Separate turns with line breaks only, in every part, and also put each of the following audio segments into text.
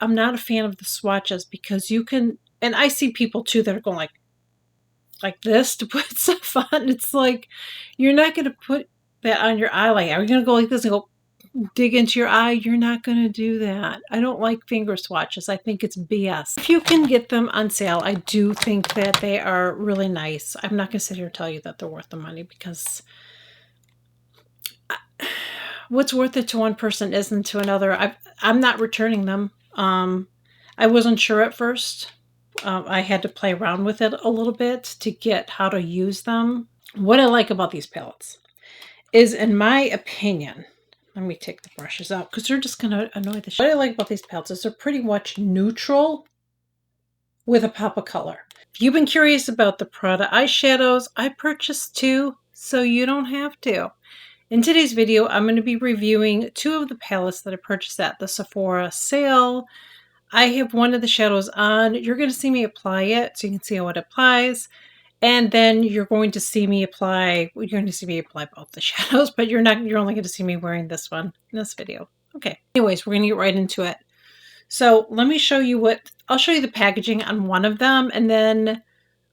I'm not a fan of the swatches because you can, and I see people too that are going like this to put stuff on. It's like, you're not going to put that on your eye. Like, are you going to go like this and go dig into your eye? You're not going to do that. I don't like finger swatches. I think it's BS. If you can get them on sale, I do think that they are really nice. I'm not going to sit here and tell you that they're worth the money because what's worth it to one person isn't to another. I'm not returning them. I wasn't sure at first. I had to play around with it a little bit to get how to use them. What I like about these palettes is, in my opinion, let me take the brushes out because they're just going to annoy the shit. What I like about these palettes is they're pretty much neutral with a pop of color. If you've been curious about the Prada eyeshadows, I purchased 2, so you don't have to. In today's video, I'm going to be reviewing 2 of the palettes that I purchased at the Sephora sale. I have one of the shadows on. You're going to see me apply it so you can see how it applies. And then you're going to see me apply, well, you're going to see me apply both the shadows, but you're only going to see me wearing this one in this video. Okay. Anyways, we're going to get right into it. So let me show you I'll show you the packaging on one of them, and then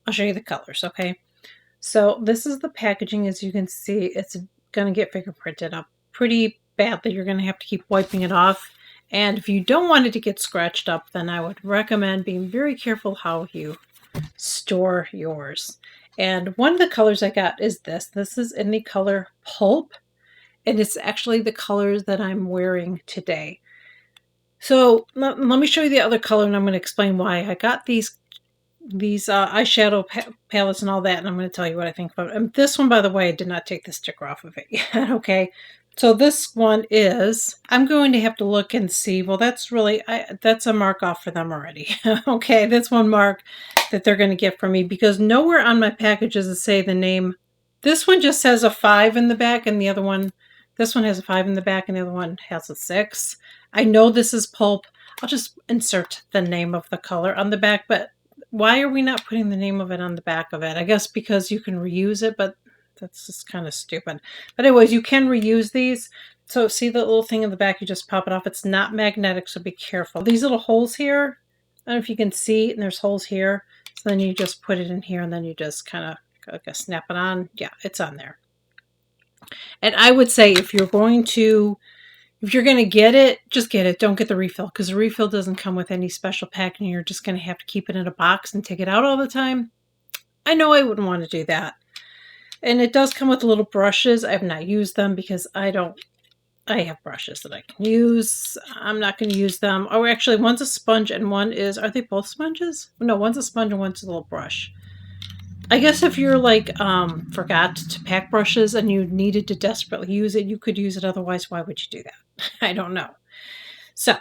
I'll show you the colors, okay? So this is the packaging. As you can see, it's going to get fingerprinted up pretty badly. You're going to have to keep wiping it off. And if you don't want it to get scratched up, then I would recommend being very careful how you store yours. And one of the colors I got is this. This is in the color Pulp, and it's actually the colors that I'm wearing today. So let me show you the other color, and I'm going to explain why I got these eyeshadow palettes and all that, and I'm going to tell you what I think about it. And this one, by the way, I did not take the sticker off of it yet, okay? So this one is, I'm going to have to look and see, well, that's really, that's a mark off for them already. Okay, that's one mark that they're going to get from me because nowhere on my package does it say the name. This one just says a 5 in the back, and the other one, this one has a 5 in the back, and the other one has a 6. I know this is Pulp. I'll just insert the name of the color on the back, but why are we not putting the name of it on the back of it? I guess because you can reuse it, but that's just kind of stupid. But anyways, you can reuse these. So see the little thing in the back, you just pop it off. It's not magnetic, so be careful. These little holes here, I don't know if you can see, and there's holes here. So then you just put it in here, and then you just kind of snap it on. Yeah, it's on there. And I would say if you're going to get it, just get it. Don't get the refill because the refill doesn't come with any special packaging. You're just going to have to keep it in a box and take it out all the time. I know I wouldn't want to do that. And it does come with little brushes. I have not used them because I have brushes that I can use. I'm not going to use them. Oh, actually, one's a sponge and one is, are they both sponges? No, one's a sponge and one's a little brush. I guess if you're like, forgot to pack brushes and you needed to desperately use it, you could use it. Otherwise, why would you do that? I don't know. So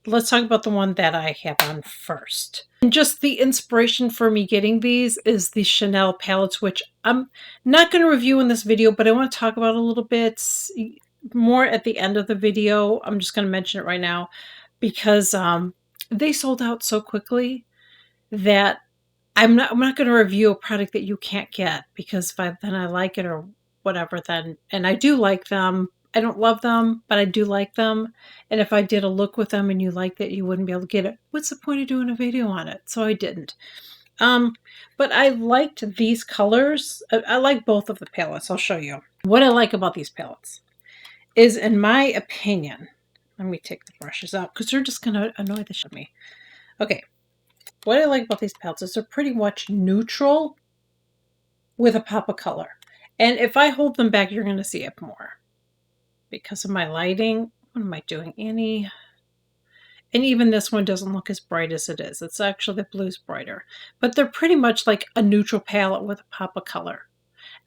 let's talk about the one that I have on first. And just the inspiration for me getting these is the Chanel palettes, which I'm not going to review in this video, but I want to talk about a little bit more at the end of the video. I'm just going to mention it right now because they sold out so quickly that I'm not going to review a product that you can't get because if then I like it or whatever, then, and I do like them. I don't love them, but I do like them. And if I did a look with them and you liked it, you wouldn't be able to get it. What's the point of doing a video on it? So I didn't. But I liked these colors. I like both of the palettes. I'll show you. What I like about these palettes is, in my opinion, let me take the brushes out because they're just going to annoy the shit out of me. Okay. What I like about these palettes is they're pretty much neutral with a pop of color. And if I hold them back, you're going to see it more. Because of my lighting, what am I doing, Annie? And even this one doesn't look as bright as it is. It's actually, the blue's brighter. But they're pretty much like a neutral palette with a pop of color.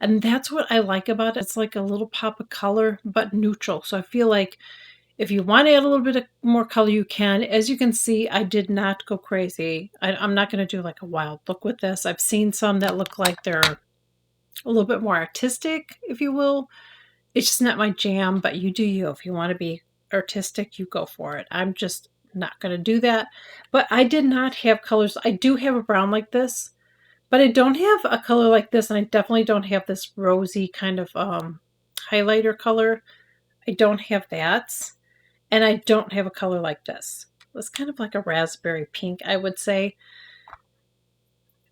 And that's what I like about it. It's like a little pop of color, but neutral. So I feel like if you want to add a little bit more color, you can. As you can see, I did not go crazy. I'm not going to do like a wild look with this. I've seen some that look like they're a little bit more artistic, if you will. It's just not my jam, but you do you. If you want to be artistic, you go for it. I'm just not going to do that. But I did not have colors. I do have a brown like this, but I don't have a color like this, and I definitely don't have this rosy kind of highlighter color. I don't have that, and I don't have a color like this. It's kind of like a raspberry pink, I would say.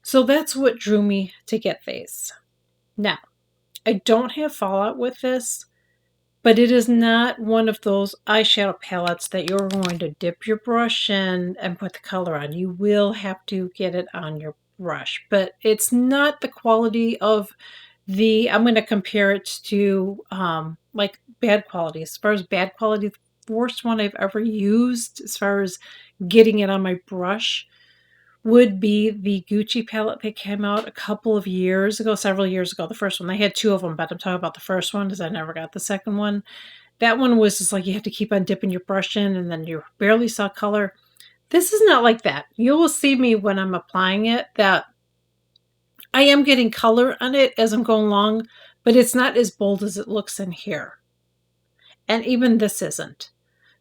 So that's what drew me to get these. Now, I don't have fallout with this, but it is not one of those eyeshadow palettes that you're going to dip your brush in and put the color on. You will have to get it on your brush, but it's not the quality of I'm going to compare it to like bad quality. As far as bad quality, the worst one I've ever used as far as getting it on my brush would be the Gucci palette that came out a couple of years ago, several years ago. The first one, they had two of them, but I'm talking about the first one because I never got the second one. That one was just like you have to keep on dipping your brush in and then you barely saw color. This is not like that. You will see me when I'm applying it that I am getting color on it as I'm going along, but it's not as bold as it looks in here. And even this isn't.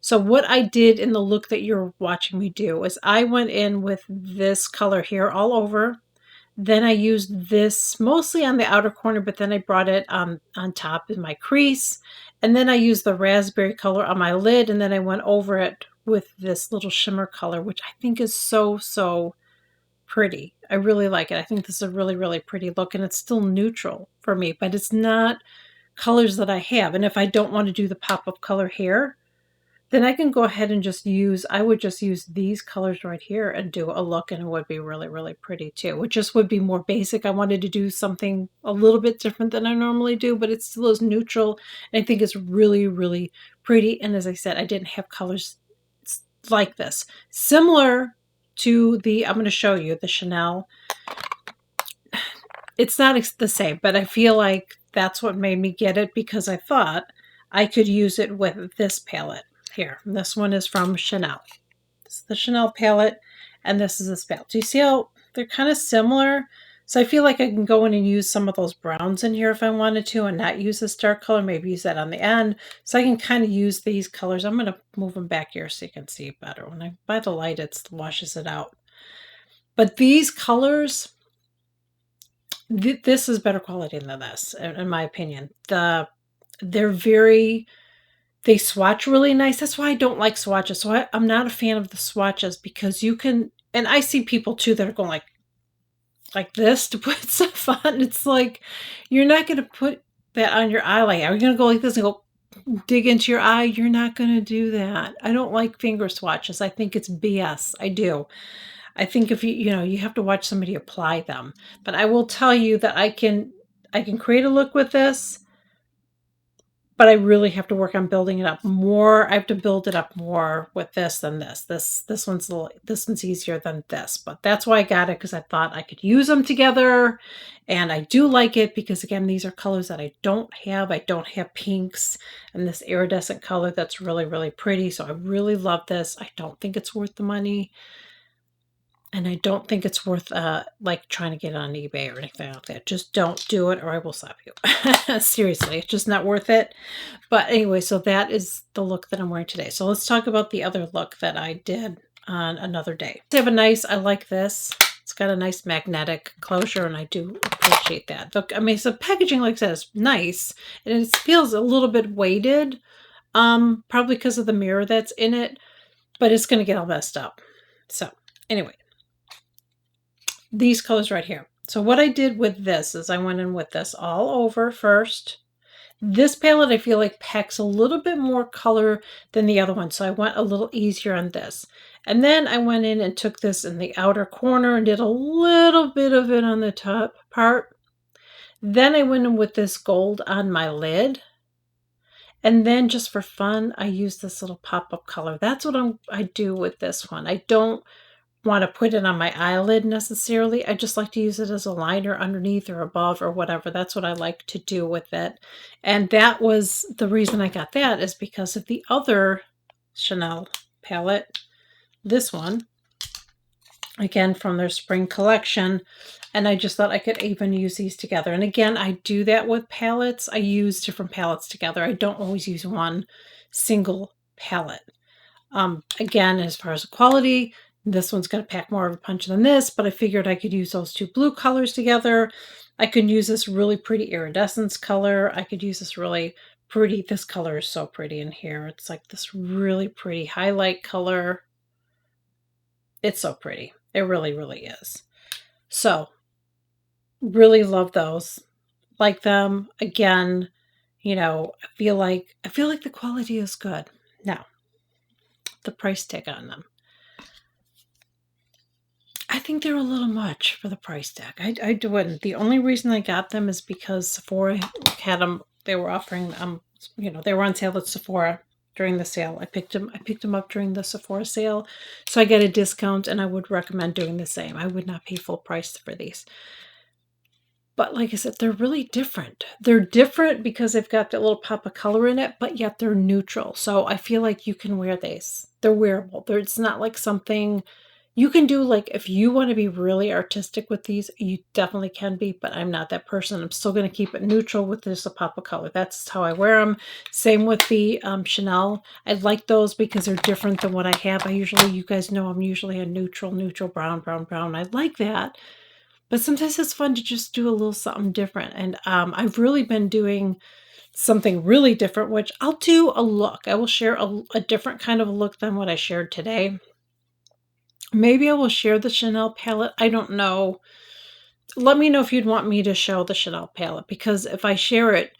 So what I did in the look that you're watching me do is I went in with this color here all over. Then I used this mostly on the outer corner, but then I brought it on top in my crease. And then I used the raspberry color on my lid, and then I went over it with this little shimmer color, which I think is so, so pretty. I really like it. I think this is a really, really pretty look, and it's still neutral for me, but it's not colors that I have. And if I don't want to do the pop-up color here, then I can go ahead and I would just use these colors right here and do a look, and it would be really, really pretty too. It just would be more basic. I wanted to do something a little bit different than I normally do, but it still is neutral. And I think it's really, really pretty. And as I said, I didn't have colors like this. Similar to I'm going to show you the Chanel. It's not the same, but I feel like that's what made me get it because I thought I could use it with this palette. Here, this one is from Chanel. This is the Chanel palette, and this is this palette. Do you see how they're kind of similar? So I feel like I can go in and use some of those browns in here if I wanted to and not use this dark color, maybe use that on the end. So I can kind of use these colors. I'm going to move them back here so you can see it better. By the light, it washes it out. But these colors, this is better quality than this, in my opinion. They swatch really nice. That's why I don't like swatches. So I'm not a fan of the swatches because you can, and I see people too that are going like this to put stuff on. It's like, you're not going to put that on your eyeliner. Are you going to go like this and go dig into your eye? You're not going to do that. I don't like finger swatches. I think it's BS. I do. I think if you have to watch somebody apply them. But I will tell you that I can create a look with this. But I really have to work on building it up more. I have to build it up more with this than this. This one's easier than this, but that's why I got it because I thought I could use them together, and I do like it because again, these are colors that I don't have. I don't have pinks and this iridescent color that's really, really pretty. So I really love this. I don't think it's worth the money. And I don't think it's worth like trying to get it on eBay or anything like that. Just don't do it or I will slap you. Seriously, it's just not worth it. But anyway, so that is the look that I'm wearing today. So let's talk about the other look that I did on another day. I like this. It's got a nice magnetic closure and I do appreciate that. Look, I mean, so packaging like that is nice and it feels a little bit weighted, probably because of the mirror that's in it, but it's going to get all messed up. So anyway. These colors right here. So what I did with this is I went in with this all over first. This palette I feel like packs a little bit more color than the other one. So I went a little easier on this. And then I went in and took this in the outer corner and did a little bit of it on the top part. Then I went in with this gold on my lid. And then just for fun, I used this little pop-up color. That's what I do with this one. I don't want to put it on my eyelid necessarily. I just like to use it as a liner underneath or above or whatever. That's what I like to do with it. And that was the reason I got that is because of the other Chanel palette. This one, again, from their spring collection. And I just thought I could even use these together. And again, I do that with palettes. I use different palettes together. I don't always use one single palette. Again, as far as the quality, this one's going to pack more of a punch than this, but I figured I could use those two blue colors together. I could use this really pretty iridescence color. I could use this really pretty, this color is so pretty in here. It's like this really pretty highlight color. It's so pretty. It really, really is. So, really love those. Like them. Again, I feel like the quality is good. Now, the price tag on them. I think they're a little much for the price tag. I wouldn't. The only reason I got them is because Sephora had them. They were offering they were on sale at Sephora during the sale. I picked them up during the Sephora sale, so I get a discount, and I would recommend doing the same. I would not pay full price for these. But like I said, they're really different. They're different because they've got that little pop of color in it, but yet they're neutral. So I feel like you can wear these. They're wearable. It's not like something you can do. Like if you want to be really artistic with these, you definitely can be, but I'm not that person. I'm still going to keep it neutral with just a pop of color. That's how I wear them. Same with the Chanel. I like those because they're different than what I have. You guys know I'm usually a neutral, brown, brown, brown. I like that. But sometimes it's fun to just do a little something different. And I've really been doing something really different, which I'll do a look. I will share a different kind of a look than what I shared today. Maybe I will share the Chanel palette. I don't know. Let me know if you'd want me to show the Chanel palette, because if I share it,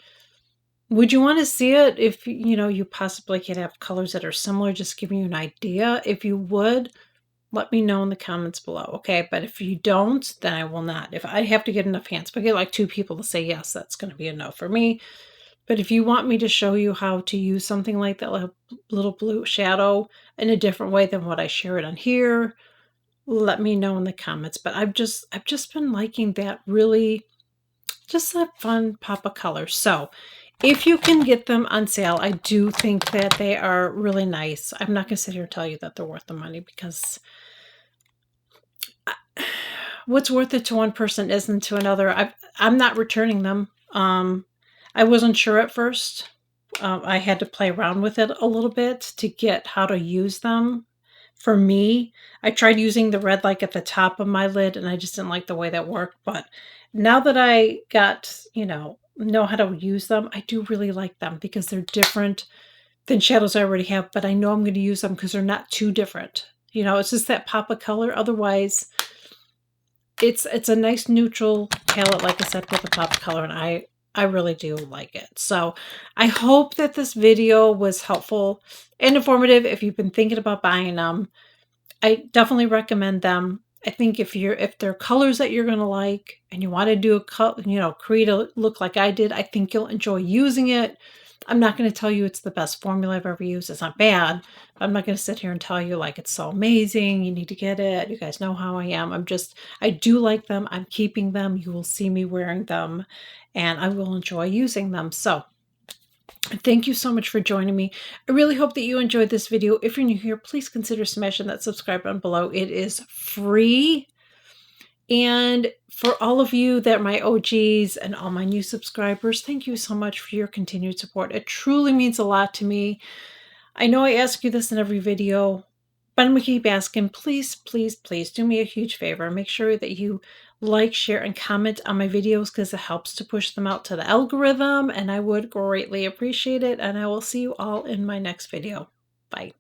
would you want to see it? If you possibly could have colors that are similar, just giving you an idea. If you would, let me know in the comments below, okay? But if you don't, then I will not. If I have to get enough hands, if I get like 2 people to say yes, that's going to be a no for me. But if you want me to show you how to use something like that, like little blue shadow in a different way than what I share it on here, let me know in the comments. But I've just been liking that, really just that fun pop of color. So if you can get them on sale, I do think that they are really nice. I'm not going to sit here and tell you that they're worth the money, because what's worth it to one person isn't to another. I'm not returning them. I wasn't sure at first. I had to play around with it a little bit to get how to use them. For me, I tried using the red like at the top of my lid, and I just didn't like the way that worked. But now that I got, know how to use them, I do really like them because they're different than shadows I already have. But I know I'm going to use them because they're not too different. It's just that pop of color. Otherwise, it's a nice neutral palette, like I said, with a pop of color, and I really do like it. So I hope that this video was helpful and informative. If you've been thinking about buying them, I definitely recommend them. I think if they're colors that you're going to like and you want to do create a look like I did, I think you'll enjoy using it. I'm not going to tell you it's the best formula I've ever used. It's not bad. I'm not going to sit here and tell you like it's so amazing, you need to get it. You guys know how I am. I do like them. I'm keeping them. You will see me wearing them, and I will enjoy using them. So thank you so much for joining me. I really hope that you enjoyed this video. If you're new here, please consider smashing that subscribe button below. It is free. And for all of you that are my OGs and all my new subscribers, thank you so much for your continued support. It truly means a lot to me. I know I ask you this in every video, but I'm going to keep asking. Please, please, please do me a huge favor. Make sure that you like, share, and comment on my videos, because it helps to push them out to the algorithm, and I would greatly appreciate it. And I will see you all in my next video. Bye.